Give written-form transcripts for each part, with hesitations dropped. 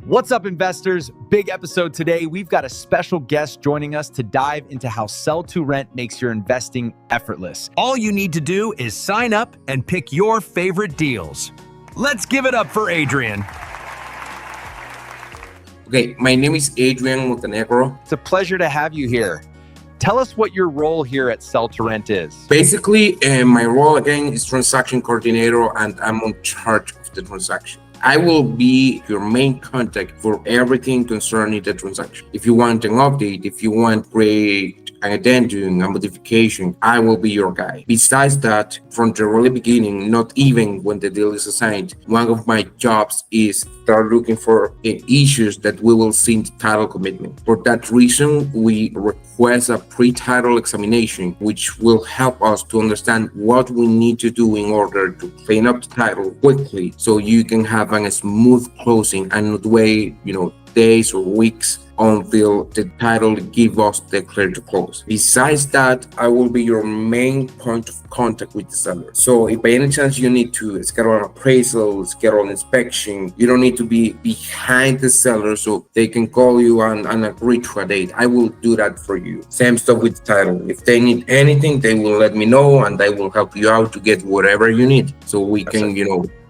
What's up, investors? Big episode today. We've got a special guest joining us to dive into how Sell2Rent makes your investing effortless. All you need to do is sign up and pick your favorite deals. Let's give it up for Adrian. Okay, my name is Adrian Montenegro. It's a pleasure to have you here. Tell us what your role here at Sell2Rent is. Basically, my role again is transaction coordinator, and I'm in charge of the transaction. I will be your main contact for everything concerning the transaction. If you want an update, if you want to create an addendum, a modification, I will be your guy. Besides that, from the really beginning, not even when the deal is assigned, one of my jobs is start looking for issues that we will see in the title commitment. For that reason, we request a pre-title examination, which will help us to understand what we need to do in order to clean up the title quickly, so you can have a smooth closing and not wait, days or weeks until the title give us the clear to close. Besides that, I will be your main point of contact with the seller. So if by any chance you need to schedule an appraisal, schedule an inspection, you don't need to be behind the seller so they can call you and agree to a date. I will do that for you. Same stuff with the title. If they need anything, they will let me know and I will help you out to get whatever you need so we can,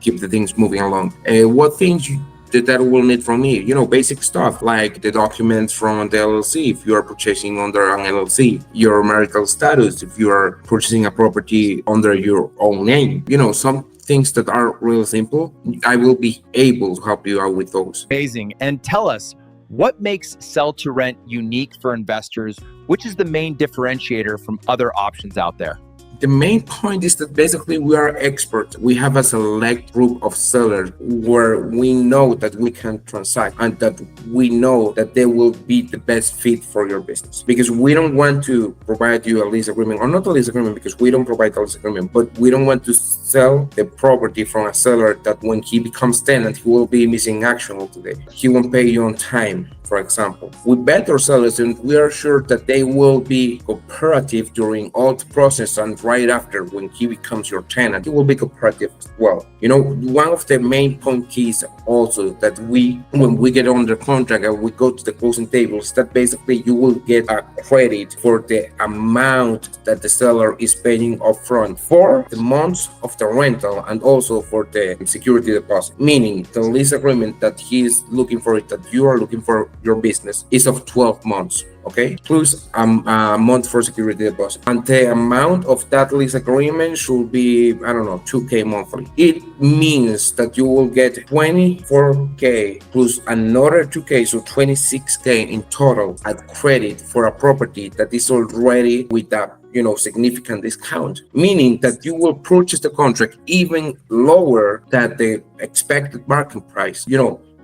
keep the things moving along. What things that will need from me, basic stuff like the documents from the LLC if you are purchasing under an LLC, your marital status if you are purchasing a property under your own name, some things that are real simple. I will be able to help you out with those. Amazing. And tell us, what makes Sell2Rent unique for investors? Which is the main differentiator from other options out there? The main point is that basically we are experts. We have a select group of sellers where we know that we can transact and that we know that they will be the best fit for your business. Because we don't want to provide you a lease agreement, or not a lease agreement because we don't provide a lease agreement, but we don't want to sell the property from a seller that when he becomes tenant, he will be missing action all today. He won't pay you on time. For example, we bet our sellers and we are sure that they will be cooperative during all the process, and right after when he becomes your tenant, he will be cooperative as well. One of the main point keys also that when we get under contract and we go to the closing tables, that basically you will get a credit for the amount that the seller is paying upfront for the months of the rental and also for the security deposit, meaning the lease agreement that he is looking for, that you are looking for your business is of 12 months, okay? Plus a month for security deposit. And the amount of that lease agreement should be, $2K monthly. It means that you will get $24K plus another $2K, so $26K in total at credit for a property that is already with a significant discount, meaning that you will purchase the contract even lower than the expected market price.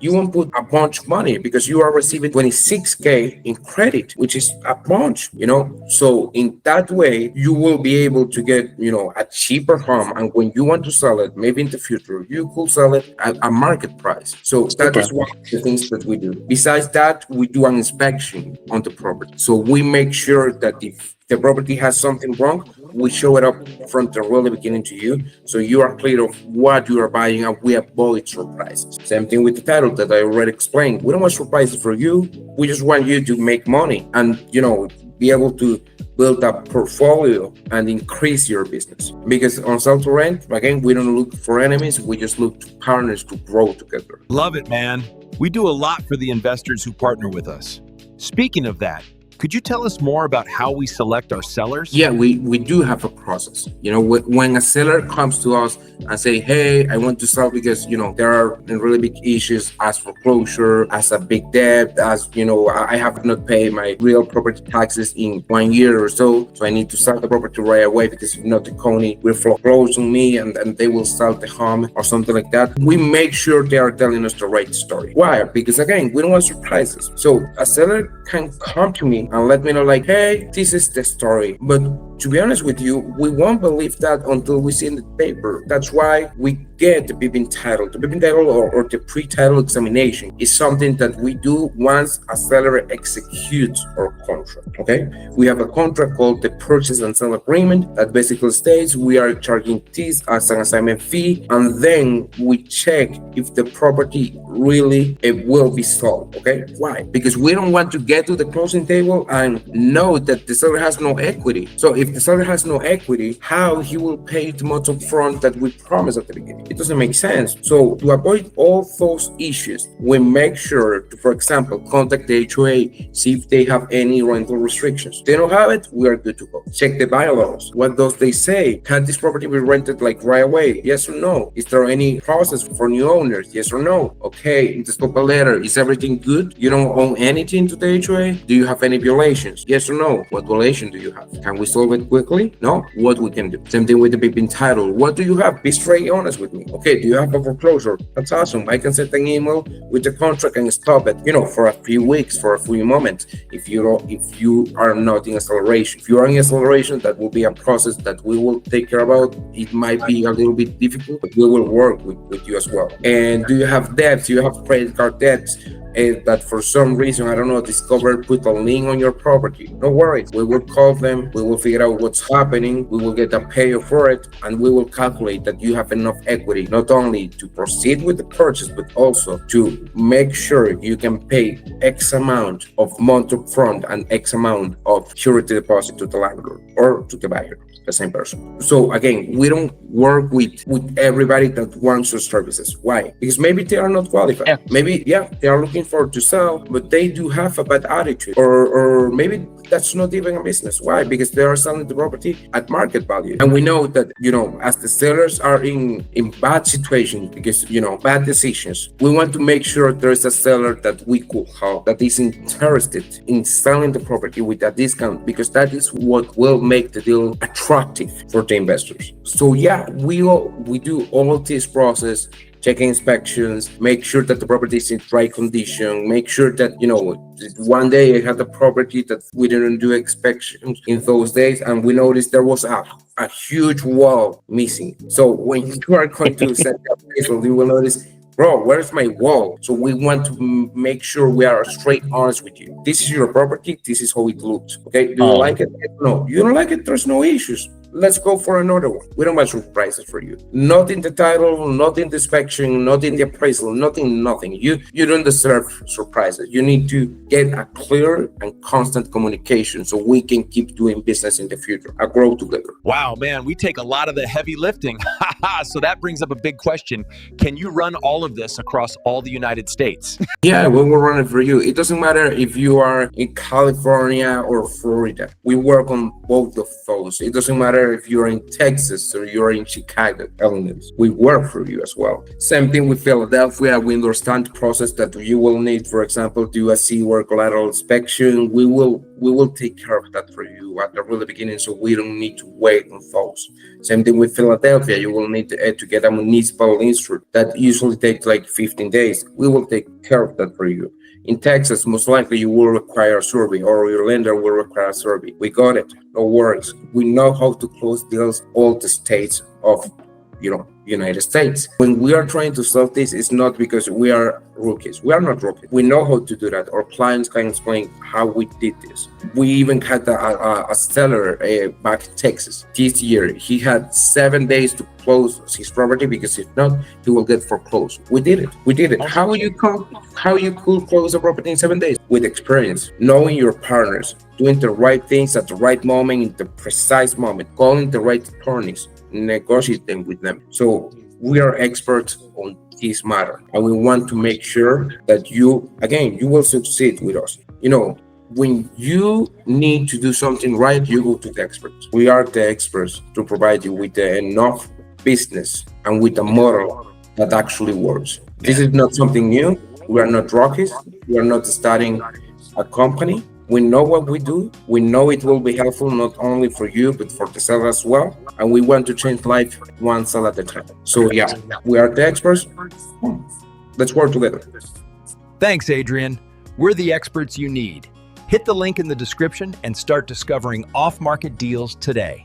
You won't put a bunch of money because you are receiving $26K in credit, which is a bunch, So in that way, you will be able to get, a cheaper home. And when you want to sell it, maybe in the future, you could sell it at a market price. So that is one of the things that we do. Besides that, we do an inspection on the property. So we make sure that if the property has something wrong, we show it up from the really beginning to you, so you are clear of what you are buying and we avoid surprises. Same thing with the title that I already explained. We don't want surprises for you. We just want you to make money and, be able to build a portfolio and increase your business. Because on Sell2Rent, again, we don't look for enemies. We just look to partners to grow together. Love it, man. We do a lot for the investors who partner with us. Speaking of that, could you tell us more about how we select our sellers? Yeah, we do have a process. When a seller comes to us and say, hey, I want to sell because, there are really big issues as foreclosure, as a big debt, as, I have not paid my real property taxes in 1 year or so I need to sell the property right away because if not, the county will foreclose on me and they will sell the home or something like that. We make sure they are telling us the right story. Why? Because again, we don't want surprises. So a seller can come to me and let me know like, hey, this is the story, but to be honest with you, we won't believe that until we see the paper. That's why we get the BIM title. The BIM title or the pre-title examination is something that we do once a seller executes our contract. Okay, we have a contract called the purchase and sale agreement that basically states we are charging this as an assignment fee, and then we check if the property really will be sold. Okay, why? Because we don't want to get to the closing table and know that the seller has no equity. So if the seller has no equity, how he will pay the amount up front that we promised at the beginning? It doesn't make sense. So to avoid all those issues, we make sure to, for example, contact the HOA, see if they have any rental restrictions. If they don't have it, we are good to go. Check the bylaws. What does they say? Can this property be rented like right away? Yes or no? Is there any process for new owners? Yes or no? Okay, in the scope letter, is everything good? You don't own anything to the HOA? Do you have any violations? Yes or no? What violation do you have? Can we solve it quickly? No? What we can do? Same thing with the BIM title. What do you have? Be straight honest with me. Okay, do you have a foreclosure? That's awesome. I can send an email with the contract and stop it, for a few weeks, for a few moments. If you are not in acceleration. If you are in acceleration, that will be a process that we will take care about. It might be a little bit difficult, but we will work with you as well. And do you have debts? Do you have credit card debts? That for some reason, I don't know, Discover put a lien on your property. No worries. We will call them. We will figure out what's happening. We will get a payoff for it, and we will calculate that you have enough equity, not only to proceed with the purchase, but also to make sure you can pay X amount of month up front and X amount of security deposit to the landlord or to the buyer, the same person. So again, we don't work with everybody that wants your services. Why? Because maybe they are not qualified. Maybe, they are looking for to sell, but they do have a bad attitude, or maybe that's not even a business. Why? Because they are selling the property at market value, and we know that as the sellers are in bad situations because bad decisions, we want to make sure there is a seller that we could help, that is interested in selling the property with a discount, because that is what will make the deal attractive for the investors. So we do all this process. Checking inspections, make sure that the property is in right condition, make sure that, one day I had a property that we didn't do inspections in those days, and we noticed there was a huge wall missing. So when you are going to set the appraisal, you will notice, bro, where's my wall? So we want to make sure we are straight honest with you. This is your property. This is how it looks. Okay. Do you like it? No. You don't like it? There's no issues. Let's go for another one. We don't want surprises for you. Not in the title, not in the inspection, not in the appraisal, nothing. You don't deserve surprises. You need to get a clear and constant communication so we can keep doing business in the future and grow together. Wow, man, we take a lot of the heavy lifting. So that brings up a big question. Can you run all of this across all the United States? Yeah, we will run it for you. It doesn't matter if you are in California or Florida. We work on both of those. It doesn't matter if you're in Texas or you're in Chicago, Illinois. We work for you as well. Same thing with Philadelphia. We understand the process that you will need, for example, do a seaward collateral inspection. We will take care of that for you at the really beginning, so we don't need to wait on those. Same thing with Philadelphia. You will need to get a municipal instrument that usually takes like 15 days. We will take care of that for you. In Texas, most likely you will require a survey, or your lender will require a survey. We got it. No worries. We know how to close deals all the states of United States. When we are trying to solve this, it's not because we are rookies. We are not rookies. We know how to do that. Our clients can explain how we did this. We even had a seller back in Texas this year. He had 7 days to close his property, because if not, he will get foreclosed. We did it. How you could close a property in 7 days? With experience, knowing your partners, doing the right things at the right moment, in the precise moment, calling the right attorneys, negotiating with them. So we are experts on this matter, and we want to make sure that you will succeed with us. When you need to do something right, you go to the experts. We are the experts to provide you with enough business and with a model that actually works. This is not something new. We are not rookies. We are not starting a company. We know what we do. We know it will be helpful not only for you, but for the seller as well. And we want to change life one sale at a time. So we are the experts. Let's work together. Thanks, Adrian. We're the experts you need. Hit the link in the description and start discovering off-market deals today.